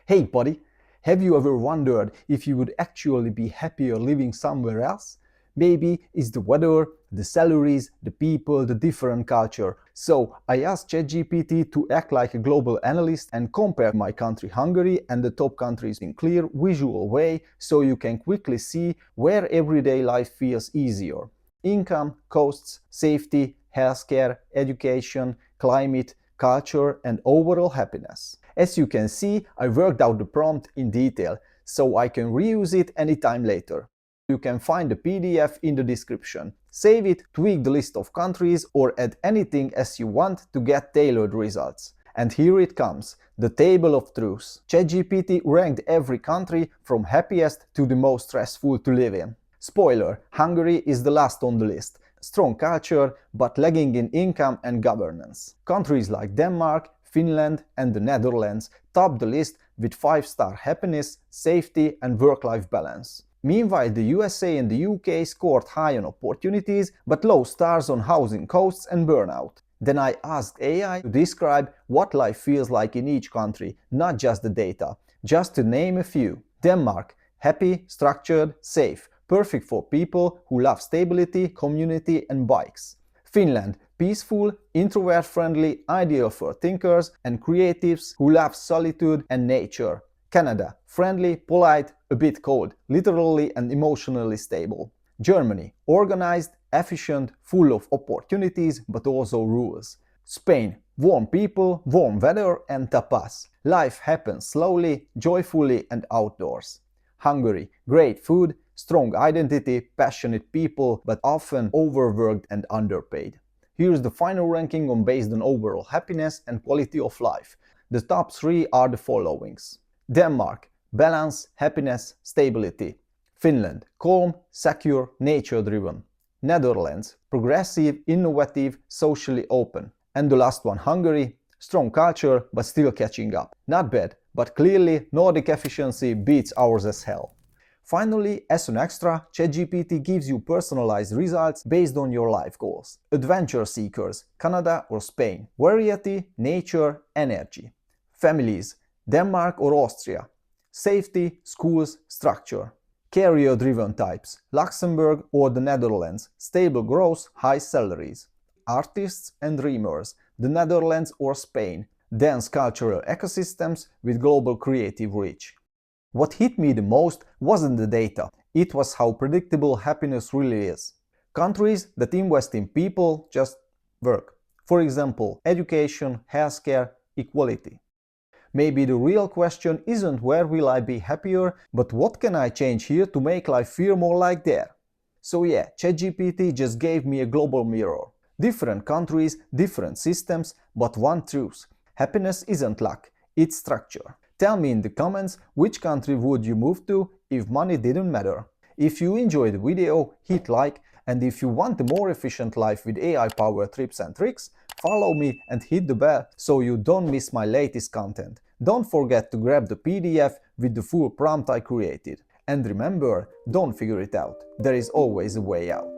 Hey buddy, have you ever wondered if you would actually be happier living somewhere else? Maybe it's the weather, the salaries, the people, the different culture. So I asked ChatGPT to act like a global analyst and compare my country Hungary and the top countries in clear, visual way so you can quickly see where everyday life feels easier. Income, costs, safety, healthcare, education, climate, culture, and overall happiness. As you can see, I worked out the prompt in detail, so I can reuse it anytime later. You can find the PDF in the description. Save it, tweak the list of countries, or add anything as you want to get tailored results. And here it comes, the table of truths. ChatGPT ranked every country from happiest to the most stressful to live in. Spoiler, Hungary is the last on the list. Strong culture, but lagging in income and governance. Countries like Denmark, Finland and the Netherlands top the list with 5-star happiness, safety and work-life balance. Meanwhile, the USA and the UK scored high on opportunities, but low stars on housing costs and burnout. Then I asked AI to describe what life feels like in each country, not just the data. Just to name a few. Denmark, happy, structured, safe. Perfect for people who love stability, community and bikes. Finland, peaceful, introvert-friendly, ideal for thinkers and creatives who love solitude and nature. Canada, friendly, polite, a bit cold, literally and emotionally stable. Germany, organized, efficient, full of opportunities but also rules. Spain, warm people, warm weather and tapas. Life happens slowly, joyfully and outdoors. Hungary, great food, strong identity, passionate people, but often overworked and underpaid. Here's the final ranking based on overall happiness and quality of life. The top 3 are the followings. Denmark, balance, happiness, stability. Finland, calm, secure, nature-driven. Netherlands, progressive, innovative, socially open. And the last one, Hungary, strong culture, but still catching up. Not bad, but clearly Nordic efficiency beats ours as hell. Finally, as an extra, ChatGPT gives you personalized results based on your life goals. Adventure seekers, Canada or Spain. Variety, nature, energy. Families, Denmark or Austria. Safety, schools, structure. Career-driven types, Luxembourg or the Netherlands. Stable growth, high salaries. Artists and dreamers, the Netherlands or Spain. Dense cultural ecosystems with global creative reach. What hit me the most wasn't the data, it was how predictable happiness really is. Countries that invest in people just work. For example, education, healthcare, equality. Maybe the real question isn't where will I be happier, but what can I change here to make life feel more like there? So yeah, ChatGPT just gave me a global mirror. Different countries, different systems, but one truth. Happiness isn't luck, it's structure. Tell me in the comments which country would you move to if money didn't matter. If you enjoyed the video, hit like, and if you want a more efficient life with AI-powered tips and tricks, follow me and hit the bell so you don't miss my latest content. Don't forget to grab the PDF with the full prompt I created. And remember, don't figure it out, there is always a way out.